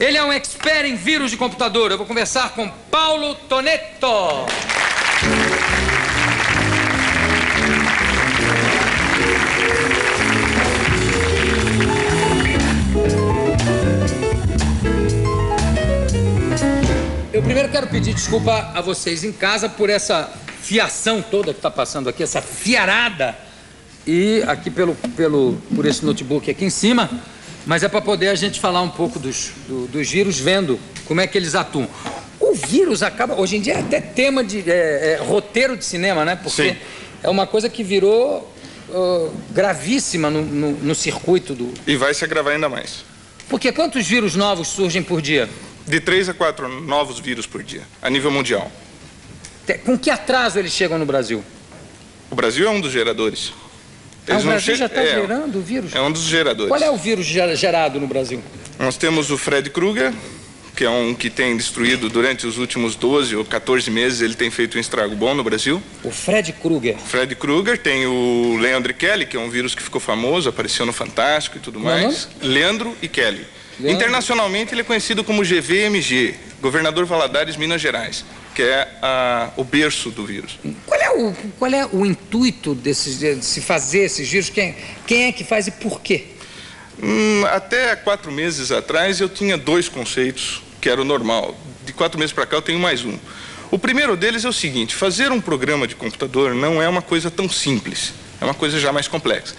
Ele é um expert em vírus de computador. Eu vou conversar com Paulo Toneto. Eu primeiro quero pedir desculpa a vocês em casa por essa fiação toda que está passando aqui, essa fiarada, e aqui por esse notebook aqui em cima, mas é para poder a gente falar um pouco dos vírus, vendo como é que eles atuam. O vírus acaba, hoje em dia, é até tema de roteiro de cinema, né? Porque sim, é uma coisa que virou gravíssima no circuito do... E vai se agravar ainda mais. Porque quantos vírus novos surgem por dia? De 3 a 4 novos vírus por dia, a nível mundial. Com que atraso eles chegam no Brasil? O Brasil é um dos geradores. O Brasil já está gerando o vírus? É um dos geradores. Qual é o vírus gerado no Brasil? Nós temos o Fred Krueger, que é um que tem destruído durante os últimos 12 ou 14 meses, ele tem feito um estrago bom no Brasil. O Fred Krueger? Fred Krueger, tem o Leandro e Kelly, que é um vírus que ficou famoso, apareceu no Fantástico e tudo mais. Leandro e Kelly. Leandro. Internacionalmente ele é conhecido como GVMG, Governador Valadares, Minas Gerais, que é o berço do vírus. Qual é o intuito de se fazer esses vírus? Quem é que faz e por quê? Até 4 meses atrás eu tinha 2 conceitos, que era o normal. De 4 meses para cá eu tenho mais um. O primeiro deles é o seguinte: fazer um programa de computador não é uma coisa tão simples. É uma coisa já mais complexa.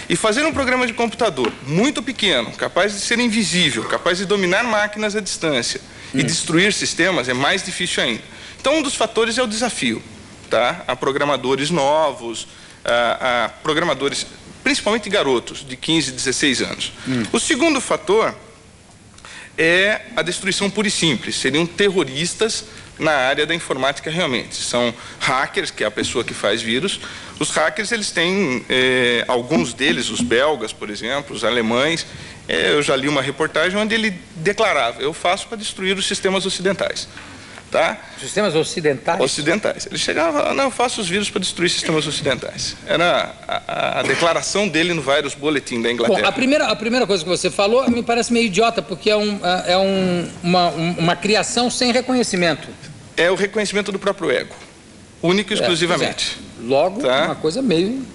E fazer um programa de computador muito pequeno, capaz de ser invisível, capaz de dominar máquinas à distância e destruir sistemas é mais difícil ainda. Então, um dos fatores é o desafio, tá? A programadores novos, a programadores, principalmente garotos, de 15, 16 anos. O segundo fator é a destruição pura e simples. Seriam terroristas na área da informática realmente. São hackers, que é a pessoa que faz vírus. Os hackers, eles têm, alguns deles, os belgas, por exemplo, os alemães, eu já li uma reportagem onde ele declarava: eu faço para destruir os sistemas ocidentais. Tá? Sistemas ocidentais? Ocidentais. Ele chegava: não, eu faço os vírus para destruir sistemas ocidentais. Era a declaração dele no Virus Bulletin da Inglaterra. Bom, a primeira coisa que você falou me parece meio idiota, porque é uma criação sem reconhecimento. É o reconhecimento do próprio ego. Único e exclusivamente. Logo, tá? Uma coisa meio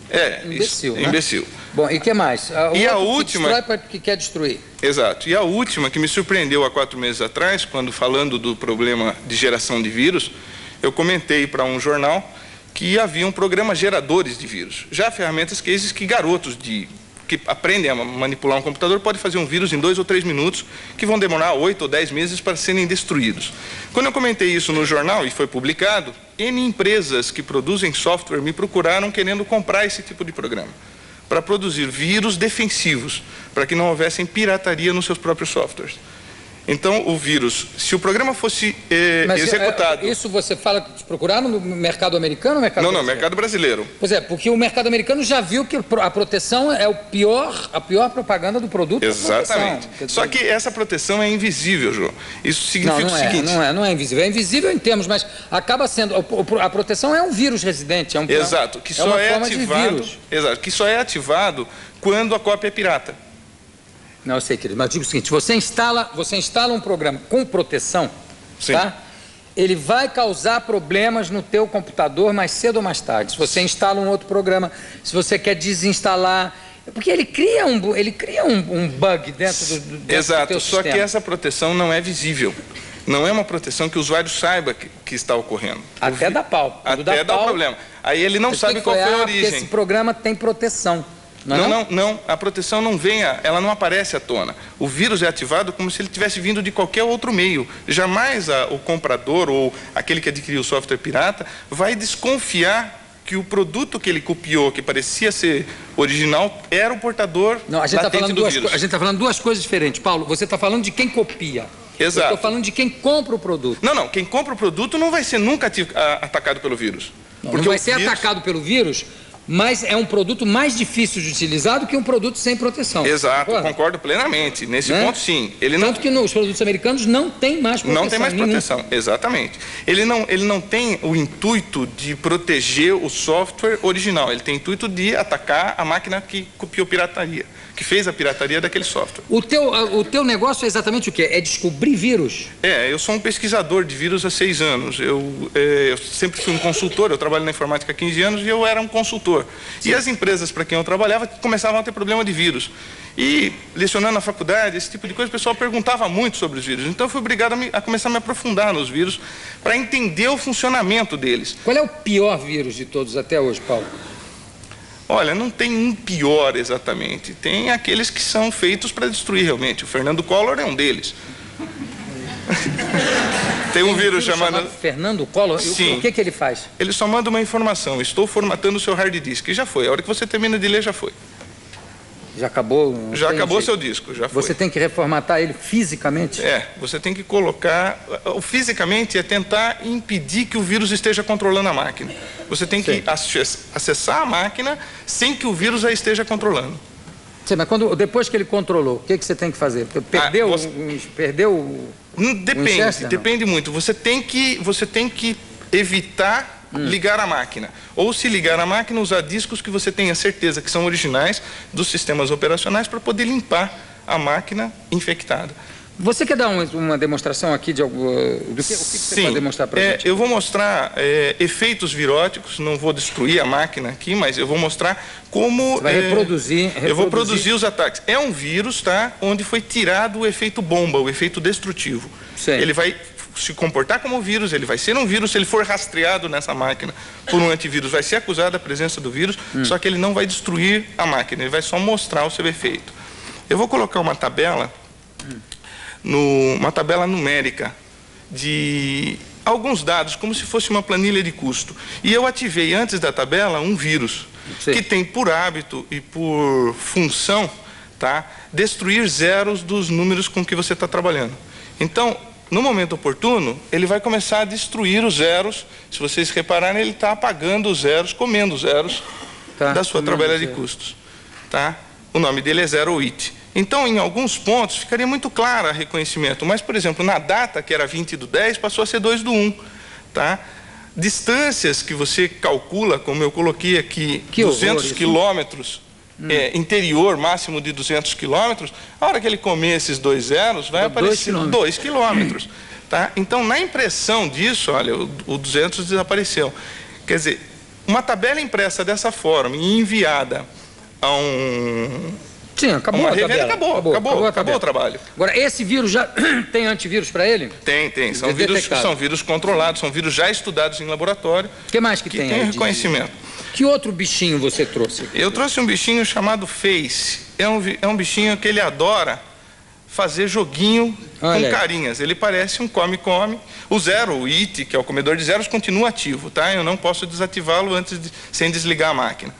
imbecil. Isso, né? Imbecil. Bom, e o que mais? E a última... Que destrói que quer destruir. Exato. E a última, que me surpreendeu há 4 meses atrás, quando falando do problema de geração de vírus, eu comentei para um jornal que haviam programas geradores de vírus. Já ferramentas que garotos que aprendem a manipular um computador podem fazer um vírus em 2 ou 3 minutos, que vão demorar 8 ou 10 meses para serem destruídos. Quando eu comentei isso no jornal e foi publicado, N empresas que produzem software me procuraram querendo comprar esse tipo de programa, para produzir vírus defensivos, para que não houvessem pirataria nos seus próprios softwares. Então, o vírus, se o programa fosse executado... Isso você fala que te procuraram no mercado americano ou mercado brasileiro? Não, mercado brasileiro. Pois é, porque o mercado americano já viu que a proteção é a pior propaganda do produto. Exatamente. Só que essa proteção é invisível, João. Isso significa o seguinte... Não é invisível. É invisível em termos, mas acaba sendo... A proteção é um vírus residente. Exato. Que só é ativado... Exato. Que só é ativado quando a cópia é pirata. Não, eu sei, querido, mas eu digo o seguinte: você instala um programa com proteção, sim, tá? Ele vai causar problemas no teu computador mais cedo ou mais tarde. Se você instala um outro programa, se você quer desinstalar, porque ele cria um bug dentro do Exato, teu só sistema. Que essa proteção não é visível. Não é uma proteção que o usuário saiba que está ocorrendo. Até dá pau. Até dá problema. Aí ele não sabe qual foi a origem. Porque esse programa tem proteção. Não, a proteção ela não aparece à tona. O vírus é ativado como se ele tivesse vindo de qualquer outro meio. Jamais o comprador ou aquele que adquiriu o software pirata vai desconfiar que o produto que ele copiou, que parecia ser original, era o portador latente do vírus. A gente está falando 2 coisas diferentes. Paulo, você está falando de quem copia. Exato. Eu estou falando de quem compra o produto. Não, quem compra o produto não vai ser nunca atacado pelo vírus. Não vai ser atacado pelo vírus, mas é um produto mais difícil de utilizar do que um produto sem proteção. Exato, concordo plenamente. Nesse ponto, sim. Tanto que os produtos americanos não têm mais proteção. Não tem mais proteção, exatamente. Ele não tem o intuito de proteger o software original. Ele tem o intuito de atacar a máquina que copiou pirataria, que fez a pirataria daquele software. O teu negócio é exatamente o quê? É descobrir vírus? Eu sou um pesquisador de vírus há 6 anos. Eu sempre fui um consultor, eu trabalho na informática há 15 anos e eu era um consultor. Sim. E as empresas para quem eu trabalhava começavam a ter problema de vírus. E lecionando na faculdade, esse tipo de coisa, o pessoal perguntava muito sobre os vírus. Então eu fui obrigado a começar a me aprofundar nos vírus para entender o funcionamento deles. Qual é o pior vírus de todos até hoje, Paulo? Olha, não tem um pior exatamente. Tem aqueles que são feitos para destruir realmente. O Fernando Collor é um deles. Tem um vírus chamado Fernando Collor? Sim. O que ele faz? Ele só manda uma informação. Estou formatando o seu hard disk. E já foi. A hora que você termina de ler, já foi. Já acabou? Já acabou seu disco, já foi. Você tem que reformatar ele fisicamente? Você tem que colocar... Fisicamente é tentar impedir que o vírus esteja controlando a máquina. Você tem que acessar a máquina sem que o vírus a esteja controlando. Sim, mas depois que ele controlou, o que você tem que fazer? Perdeu Depende muito. Você tem que evitar ligar a máquina. Ou se ligar a máquina, usar discos que você tenha certeza que são originais dos sistemas operacionais para poder limpar a máquina infectada. Você quer dar uma demonstração aqui de algo, o que você pode demonstrar para a gente? Eu vou mostrar efeitos viróticos, não vou destruir a máquina aqui, mas eu vou mostrar como... Você vai reproduzir. Eu vou produzir os ataques. É um vírus, tá? Onde foi tirado o efeito bomba, o efeito destrutivo. Sim. Ele vai se comportar como vírus, ele vai ser um vírus, se ele for rastreado nessa máquina por um antivírus, vai ser acusado da presença do vírus, só que ele não vai destruir a máquina, ele vai só mostrar o seu efeito. Eu vou colocar uma tabela, uma tabela numérica de alguns dados, como se fosse uma planilha de custo. E eu ativei antes da tabela um vírus, que tem por hábito e por função, tá, destruir zeros dos números com que você está trabalhando. Então, no momento oportuno, ele vai começar a destruir os zeros. Se vocês repararem, ele está apagando os zeros, comendo os zeros da sua tabela de custos. Tá? O nome dele é Zero It. Então, em alguns pontos, ficaria muito claro o reconhecimento. Mas, por exemplo, na data, que era 20/10, passou a ser 2/1. Tá? Distâncias que você calcula, como eu coloquei aqui, 200 quilômetros, interior máximo de 200 quilômetros, a hora que ele comer esses 2 zeros, vai aparecer 2 quilômetros. Tá? Então, na impressão disso, olha, o 200 desapareceu. Quer dizer, uma tabela impressa dessa forma e enviada a Sim, acabou a tabela. Acabou o trabalho. Agora, esse vírus já tem antivírus para ele? Tem. São vírus controlados, são vírus já estudados em laboratório. O que mais que tem aí? Reconhecimento. Que outro bichinho você trouxe? Eu trouxe um bichinho chamado Face. É um bichinho que ele adora fazer joguinho com carinhas. Ele parece um come-come. O Zero, o IT, que é o comedor de zeros, continua ativo, tá? Eu não posso desativá-lo sem desligar a máquina.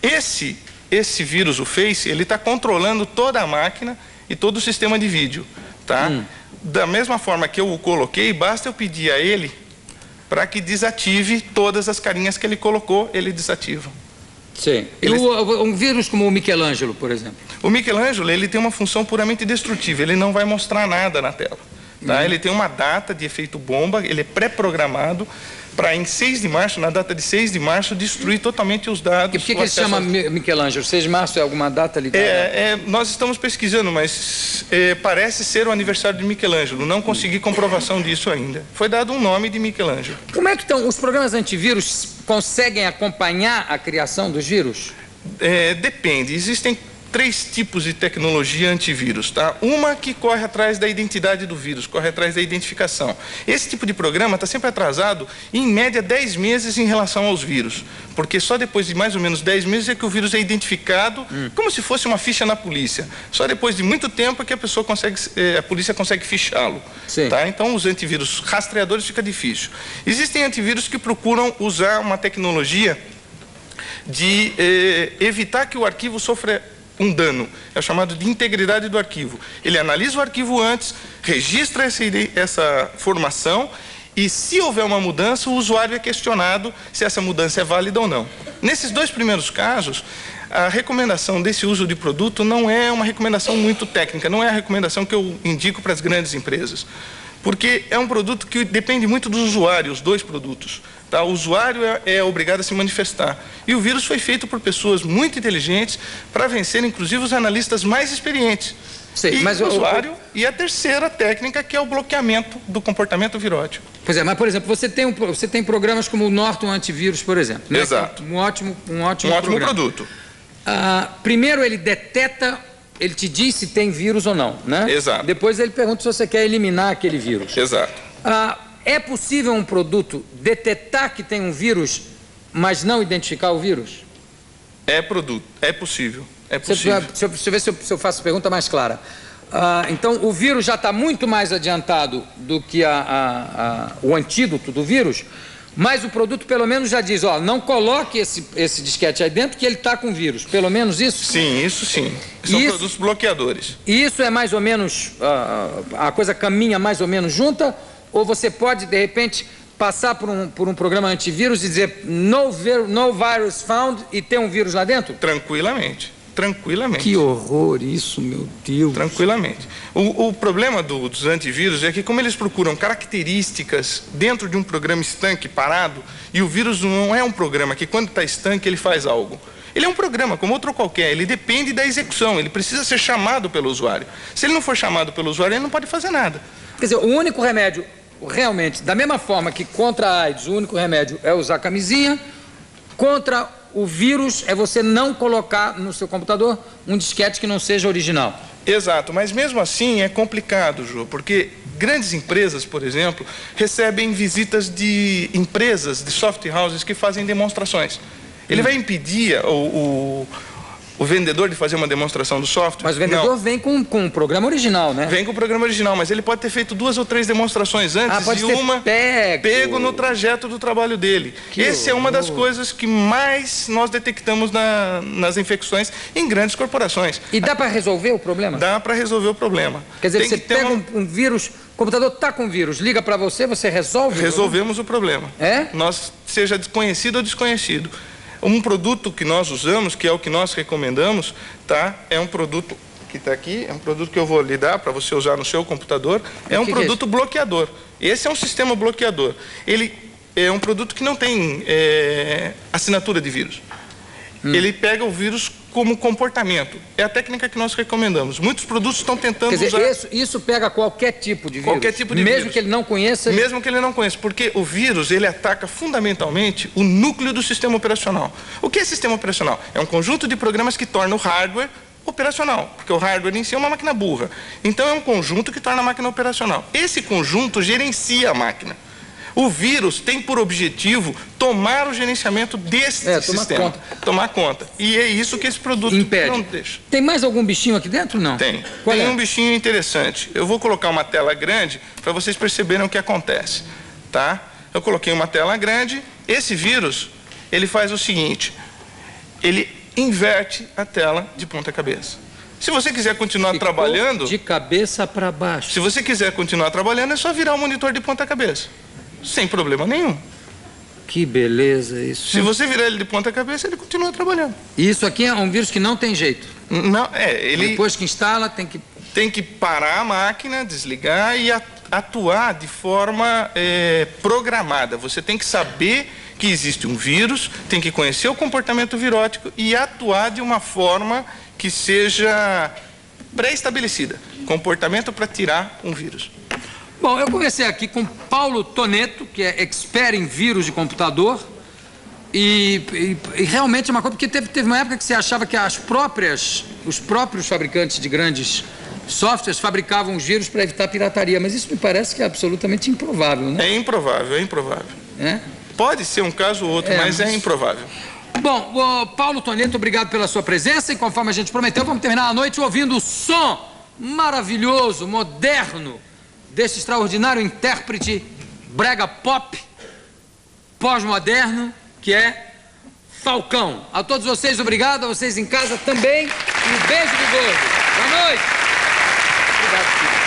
Esse vírus, o Face, ele está controlando toda a máquina e todo o sistema de vídeo, tá? Da mesma forma que eu o coloquei, basta eu pedir a ele para que desative todas as carinhas que ele colocou, ele desativa. Sim. Um vírus como o Michelangelo, por exemplo? O Michelangelo, ele tem uma função puramente destrutiva, ele não vai mostrar nada na tela. Tá? Ele tem uma data de efeito bomba, ele é pré-programado para em 6 de março, na data de 6 de março, destruir totalmente os dados. E por que ele se chama Michelangelo? 6 de março é alguma data ligada? Nós estamos pesquisando, mas parece ser o aniversário de Michelangelo. Não consegui comprovação disso ainda. Foi dado um nome de Michelangelo. Como é que estão? Os programas antivírus conseguem acompanhar a criação dos vírus? Depende. Existem 3 tipos de tecnologia antivírus, tá? Uma que corre atrás da identidade do vírus, corre atrás da identificação. Esse tipo de programa está sempre atrasado, em média 10 meses em relação aos vírus, porque só depois de mais ou menos 10 meses é que o vírus é identificado, como se fosse uma ficha na polícia. Só depois de muito tempo é que a polícia consegue fichá-lo. Tá? Então, os antivírus rastreadores fica difícil. Existem antivírus que procuram usar uma tecnologia de evitar que o arquivo sofra um dano, é o chamado de integridade do arquivo. Ele analisa o arquivo antes, registra essa formação e, se houver uma mudança, o usuário é questionado se essa mudança é válida ou não. Nesses 2 primeiros casos, a recomendação desse uso de produto não é uma recomendação muito técnica, não é a recomendação que eu indico para as grandes empresas, porque é um produto que depende muito do usuário, os 2 produtos. Tá? O usuário é obrigado a se manifestar. E o vírus foi feito por pessoas muito inteligentes para vencer, inclusive, os analistas mais experientes. Sei, mas o usuário. E a terceira técnica, que é o bloqueamento do comportamento virótico. Pois é, mas, por exemplo, você tem programas como o Norton Antivírus, por exemplo. Né? Exato. Um ótimo produto. Primeiro ele deteta, ele te diz se tem vírus ou não, né? Exato. Depois ele pergunta se você quer eliminar aquele vírus. Exato. É possível um produto detectar que tem um vírus, mas não identificar o vírus? É possível. É possível. Deixa eu ver se eu faço a pergunta mais clara. Então, o vírus já está muito mais adiantado do que o antídoto do vírus, mas o produto pelo menos já diz, ó, não coloque esse disquete aí dentro que ele está com vírus. Pelo menos isso? Sim, isso sim. São produtos bloqueadores. E isso é mais ou menos, a coisa caminha mais ou menos junta? Ou você pode, de repente, passar por um programa antivírus e dizer no virus found e ter um vírus lá dentro? Tranquilamente. Que horror isso, meu Deus. Tranquilamente. O problema dos antivírus é que, como eles procuram características dentro de um programa estanque, parado, e o vírus não é um programa que, quando está estanque, ele faz algo. Ele é um programa, como outro qualquer, ele depende da execução, ele precisa ser chamado pelo usuário. Se ele não for chamado pelo usuário, ele não pode fazer nada. Quer dizer, o único remédio, realmente, da mesma forma que contra a AIDS, o único remédio é usar camisinha, contra o vírus é você não colocar no seu computador um disquete que não seja original. Exato, mas mesmo assim é complicado, Jô, porque grandes empresas, por exemplo, recebem visitas de empresas, de soft houses que fazem demonstrações. Ele vai impedir o vendedor de fazer uma demonstração do software? Mas o vendedor vem com o programa original, né? Vem com o programa original, mas ele pode ter feito 2 ou 3 demonstrações antes e uma pego no trajeto do trabalho dele. Essa é uma das coisas que mais nós detectamos nas infecções em grandes corporações. E dá para resolver o problema? Dá para resolver o problema. Quer dizer, você pega um vírus, o computador está com vírus, liga para você, você resolve? Resolvemos o problema. É? Seja desconhecido ou desconhecido. Um produto que nós usamos, que é o que nós recomendamos, tá? É um produto que está aqui, é um produto que eu vou lhe dar para você usar no seu computador. É um produto bloqueador. Esse é um sistema bloqueador. Ele é um produto que não tem assinatura de vírus. Ele pega o vírus como comportamento. É a técnica que nós recomendamos. Muitos produtos estão tentando usar... Quer dizer, isso pega qualquer tipo de vírus? Qualquer tipo de vírus. Mesmo que ele não conheça? Mesmo que ele não conheça, porque o vírus, ele ataca fundamentalmente o núcleo do sistema operacional. O que é sistema operacional? É um conjunto de programas que torna o hardware operacional, porque o hardware em si é uma máquina burra. Então é um conjunto que torna a máquina operacional. Esse conjunto gerencia a máquina. O vírus tem por objetivo tomar o gerenciamento desse sistema. Tomar conta. E é isso que esse produto não deixa. Tem mais algum bichinho aqui dentro? Não. Tem. Tem um bichinho interessante. Eu vou colocar uma tela grande para vocês perceberem o que acontece. Tá? Eu coloquei uma tela grande. Esse vírus, ele faz o seguinte. Ele inverte a tela de ponta cabeça. Se você quiser continuar trabalhando... de cabeça para baixo. Se você quiser continuar trabalhando, é só virar o monitor de ponta cabeça. Sem problema nenhum. Que beleza isso. Se você virar ele de ponta cabeça, ele continua trabalhando. E isso aqui é um vírus que não tem jeito? Não, ele... Depois que instala, tem que parar a máquina, desligar e atuar de forma programada. Você tem que saber que existe um vírus, tem que conhecer o comportamento virótico e atuar de uma forma que seja pré-estabelecida. Comportamento para tirar um vírus. Bom, eu conversei aqui com Paulo Toneto, que é expert em vírus de computador, e realmente é uma coisa, porque teve uma época que você achava que os próprios fabricantes de grandes softwares fabricavam os vírus para evitar pirataria, mas isso me parece que é absolutamente improvável, né? É improvável, é improvável. É? Pode ser um caso ou outro, mas é improvável. Bom, Paulo Toneto, obrigado pela sua presença, e conforme a gente prometeu, vamos terminar a noite ouvindo o som maravilhoso, moderno, desse extraordinário intérprete brega pop pós-moderno, que é Falcão. A todos vocês, obrigado. A vocês em casa também. E um beijo do gordo. Boa noite. Obrigado, filho.